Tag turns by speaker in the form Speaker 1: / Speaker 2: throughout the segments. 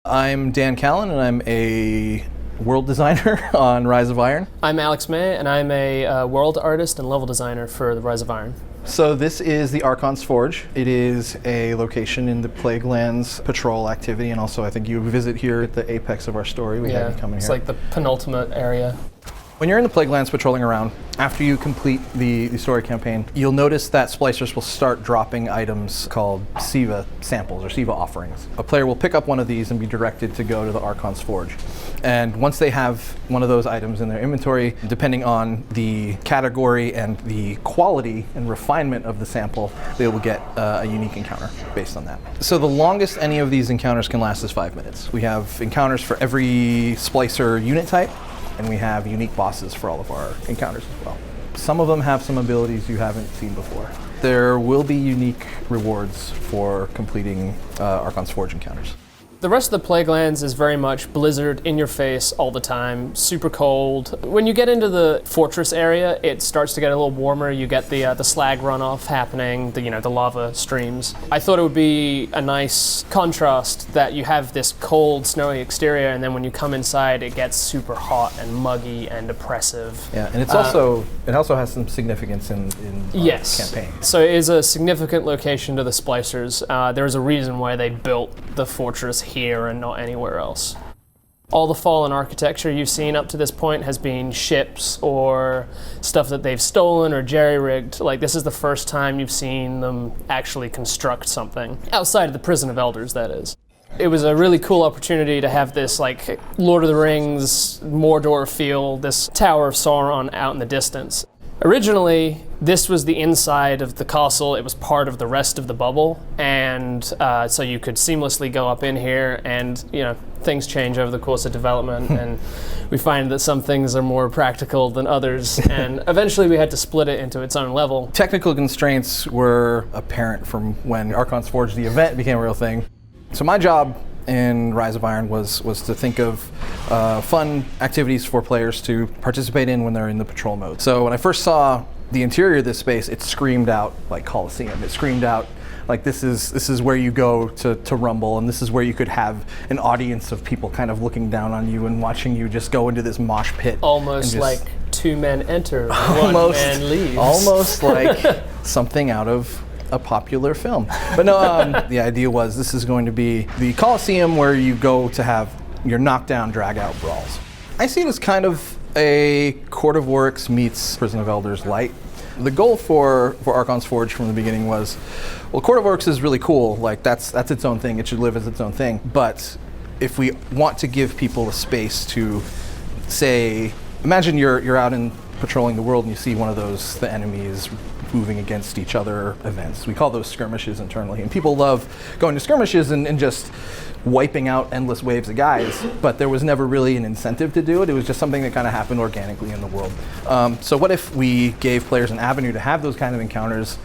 Speaker 1: I'm Dan Callan, and I'm a world designer on Rise of Iron.
Speaker 2: I'm Alex May, and I'm a world artist and level designer for the Rise of Iron.
Speaker 1: So this is the Archon's Forge. It is a location in the Plaguelands patrol activity, and also I think you visit here at the apex of our story. We had you come in
Speaker 2: it's
Speaker 1: here.
Speaker 2: like the penultimate area.
Speaker 1: When you're in the Plaguelands patrolling around, after you complete the story campaign, you'll notice that splicers will start dropping items called SIVA samples or SIVA offerings. A player will pick up one of these and be directed to go to the Archon's Forge. And once they have one of those items in their inventory, depending on the category and the quality and refinement of the sample, they will get a unique encounter based on that. So the longest any of these encounters can last is 5 minutes. We have encounters for every splicer unit type, and we have unique bosses for all of our encounters as well. Some of them have some abilities you haven't seen before. There will be unique rewards for completing Archon's Forge encounters.
Speaker 2: The rest of the Plaguelands is very much blizzard, in your face all the time, super cold. When you get into the fortress area, it starts to get a little warmer. You get the slag runoff happening, the lava streams. I thought it would be a nice contrast that you have this cold, snowy exterior, and then when you come inside, it gets super hot and muggy and oppressive.
Speaker 1: Yeah, and it also has some significance in
Speaker 2: yes.
Speaker 1: campaign.
Speaker 2: So it is a significant location to the splicers. There's a reason why they built the fortress here and not anywhere else. All the fallen architecture you've seen up to this point has been ships or stuff that they've stolen or jerry-rigged. Like, this is the first time you've seen them actually construct something. Outside of the Prison of Elders, that is. It was a really cool opportunity to have this, like, Lord of the Rings, Mordor feel, this Tower of Sauron out in the distance. Originally, this was the inside of the castle. It was part of the rest of the bubble, and so you could seamlessly go up in here, and things change over the course of development, and we find that some things are more practical than others, and eventually we had to split it into its own level.
Speaker 1: Technical constraints were apparent from when Archon's Forge, the event, became a real thing. So my job in Rise of Iron was to think of fun activities for players to participate in when they're in the patrol mode. So when I first saw the interior of this space, it screamed out like Coliseum. It screamed out like this is where you go to rumble, and this is where you could have an audience of people kind of looking down on you and watching you just go into this mosh pit.
Speaker 2: Almost like two men enter, one man leaves.
Speaker 1: Almost like something out of a popular film. But no, the idea was this is going to be the Coliseum where you go to have your knockdown, drag-out brawls. I see it as kind of a Court of Oryx meets Prison of Elders light. The goal for Archon's Forge from the beginning was, well, Court of Oryx is really cool. Like, that's its own thing. It should live as its own thing. But if we want to give people a space to, say, imagine you're out in patrolling the world and you see one of those, the enemies moving against each other events. We call those skirmishes internally, and people love going to skirmishes and just wiping out endless waves of guys, but there was never really an incentive to do it. It was just something that kind of happened organically in the world. So what if we gave players an avenue to have those kind of encounters,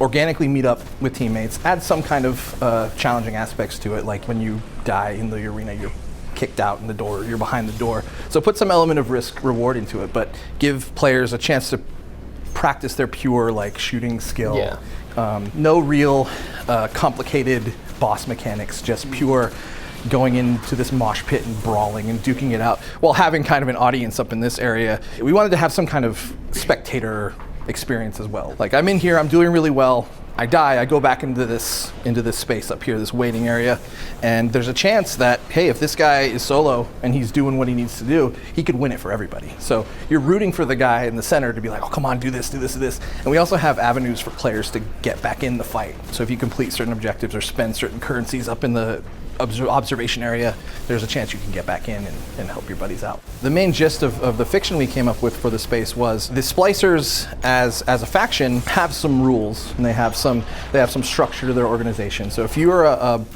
Speaker 1: organically meet up with teammates, add some kind of challenging aspects to it, like when you die in the arena, you're kicked out in the door, you're behind the door. So put some element of risk reward into it, but give players a chance to practice their pure shooting skill.
Speaker 2: Yeah.
Speaker 1: No real complicated boss mechanics, just pure going into this mosh pit and brawling and duking it out while having kind of an audience up in this area. We wanted to have some kind of spectator experience as well. Like, I'm in here, I'm doing really well, I die, I go back into this space up here, this waiting area, and there's a chance that, hey, if this guy is solo and he's doing what he needs to do, he could win it for everybody. So you're rooting for the guy in the center to be like, oh, come on, do this, do this, do this. And we also have avenues for players to get back in the fight. So if you complete certain objectives or spend certain currencies up in the observation area, there's a chance you can get back in and help your buddies out. The main gist of the fiction we came up with for the space was the splicers as a faction have some rules, and they have some structure to their organization. So if you are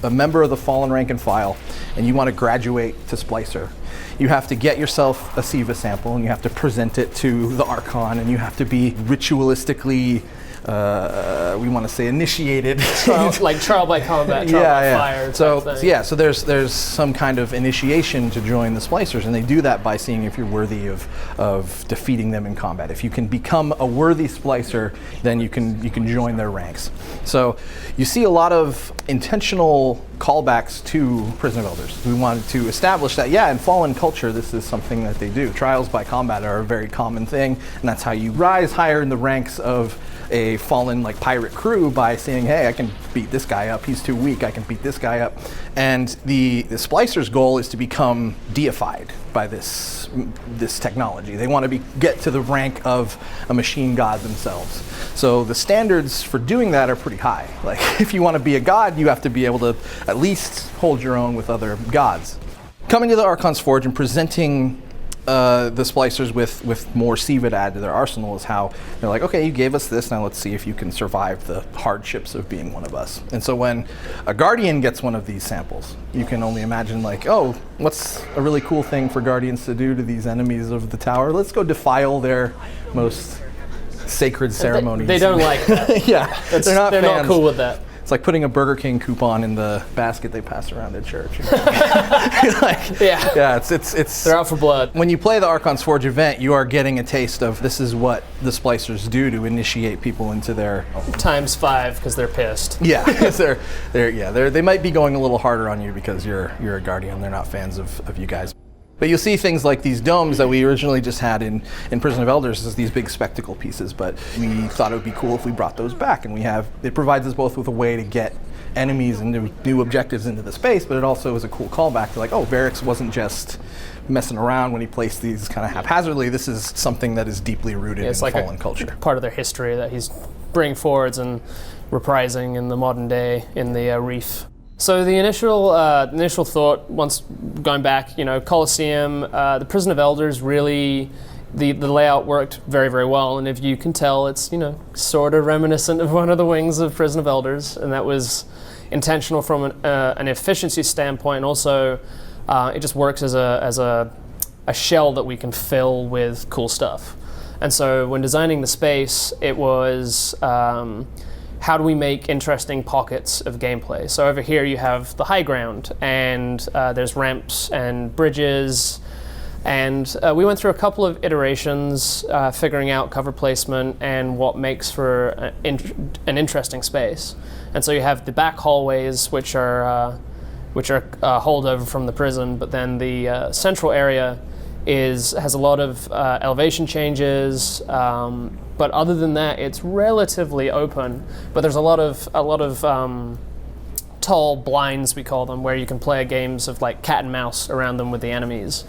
Speaker 1: a member of the Fallen Rank and File and you want to graduate to splicer, you have to get yourself a SIVA sample and you have to present it to the Archon, and you have to be ritualistically we want to say initiated.
Speaker 2: Like trial by combat, trial by fire.
Speaker 1: So there's some kind of initiation to join the splicers, and they do that by seeing if you're worthy of defeating them in combat. If you can become a worthy splicer, then you can join their ranks. So you see a lot of intentional callbacks to Prison of Elders. We wanted to establish that, in Fallen culture, this is something that they do. Trials by combat are a very common thing, and that's how you rise higher in the ranks of a fallen like pirate crew, by saying, hey, I can beat this guy up, he's too weak, I can beat this guy up. And the Splicers' goal is to become deified by this technology. They want to get to the rank of a machine god themselves. So the standards for doing that are pretty high. Like, if you want to be a god, you have to be able to at least hold your own with other gods. Coming to the Archon's Forge and presenting the Splicers with more Seavid add to their arsenal is how they're like, okay, you gave us this, now let's see if you can survive the hardships of being one of us. And so when a Guardian gets one of these samples, you can only imagine like, oh, what's a really cool thing for Guardians to do to these enemies of the tower? Let's go defile their most sacred ceremonies.
Speaker 2: They don't like that.
Speaker 1: Yeah, they're
Speaker 2: not cool with that.
Speaker 1: It's like putting a Burger King coupon in the basket they pass around at church. It's
Speaker 2: they're out for blood.
Speaker 1: When you play the Archon's Forge event, you are getting a taste of this is what the Splicers do to initiate people into their
Speaker 2: times 5 because they're pissed.
Speaker 1: Yeah, because they might be going a little harder on you because you're a Guardian. They're not fans of you guys. But you'll see things like these domes that we originally just had in Prison of Elders as these big spectacle pieces, but we thought it would be cool if we brought those back, and it provides us both with a way to get enemies and new objectives into the space, but it also is a cool callback to like, oh, Varix wasn't just messing around when he placed these kind of haphazardly. This is something that is deeply rooted in Fallen culture.
Speaker 2: Part of their history that he's bringing forwards and reprising in the modern day in the Reef. So the initial thought, once going back, Colosseum, the Prison of Elders really, the layout worked very, very well, and if you can tell, it's sort of reminiscent of one of the wings of Prison of Elders, and that was intentional from an efficiency standpoint, and also it just works as a shell that we can fill with cool stuff. And so when designing the space, it was how do we make interesting pockets of gameplay? So over here you have the high ground, and there's ramps and bridges, and we went through a couple of iterations figuring out cover placement and what makes for an interesting space. And so you have the back hallways, which are holdover from the prison, but then the central area has a lot of elevation changes, but other than that, it's relatively open. But there's a lot of tall blinds, we call them, where you can play games of like cat and mouse around them with the enemies.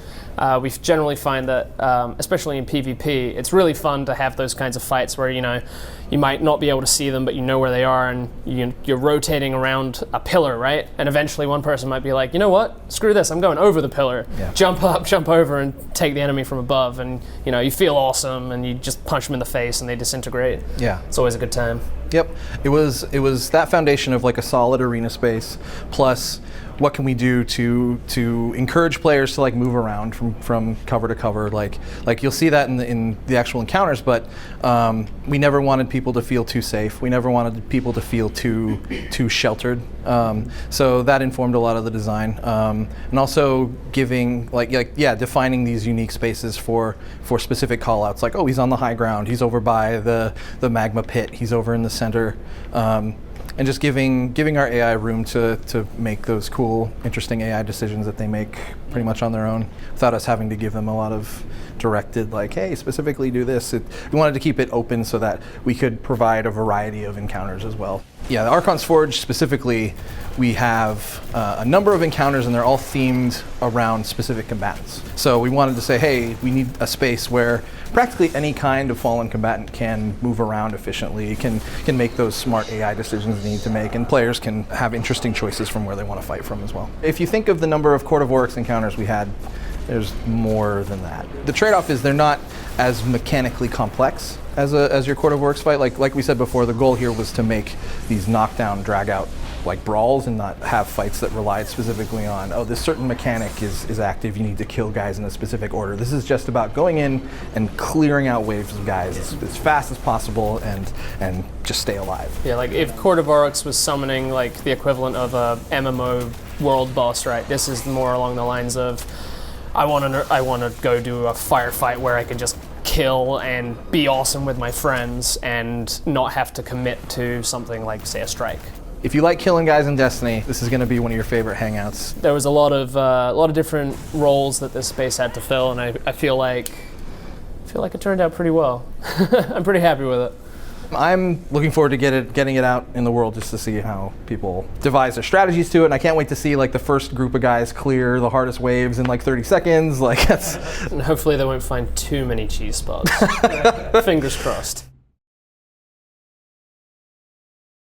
Speaker 2: We generally find that, especially in PvP, it's really fun to have those kinds of fights where you might not be able to see them, but you know where they are, and you're rotating around a pillar, right? And eventually one person might be like, you know what? Screw this, I'm going over the pillar. Yeah. Jump up, jump over, and take the enemy from above, and you feel awesome, and you just punch them in the face, and they disintegrate. Yeah, it's always a good time.
Speaker 1: Yep, it was that foundation of like a solid arena space, plus what can we do to encourage players to like move around from cover to cover, like you'll see that in the actual encounters, but we never wanted people to feel too safe. We never wanted people to feel too sheltered. So that informed a lot of the design, and also giving defining these unique spaces for specific call-outs, like, oh, he's on the high ground, he's over by the magma pit, he's over in the center. And just giving our AI room to make those cool, interesting AI decisions that they make pretty much on their own, without us having to give them a lot of directed, like, hey, specifically do this. We wanted to keep it open so that we could provide a variety of encounters as well. Yeah, the Archon's Forge specifically, we have a number of encounters, and they're all themed around specific combatants. So we wanted to say, hey, we need a space where practically any kind of fallen combatant can move around efficiently, can make those smart AI decisions they need to make, and players can have interesting choices from where they want to fight from as well. If you think of the number of Court of Oryx encounters we had, there's more than that. The trade-off is they're not as mechanically complex as your Court of Oryx fight. Like we said before, the goal here was to make these knockdown, drag-out like brawls, and not have fights that relied specifically on, oh, this certain mechanic is active, you need to kill guys in a specific order. This is just about going in and clearing out waves of guys as fast as possible and just stay alive.
Speaker 2: Yeah, like if Court of Oryx was summoning like the equivalent of a MMO world boss, right? This is more along the lines of, I want to go do a firefight where I can just kill and be awesome with my friends and not have to commit to something like, say, a strike.
Speaker 1: If you like killing guys in Destiny, this is going to be one of your favorite hangouts.
Speaker 2: There was a lot of different roles that this space had to fill, and I feel like it turned out pretty well. I'm pretty happy with it.
Speaker 1: I'm looking forward to getting it out in the world just to see how people devise their strategies to it, and I can't wait to see like the first group of guys clear the hardest waves in like 30 seconds. Like that's.
Speaker 2: And hopefully they won't find too many cheese spots. Fingers crossed.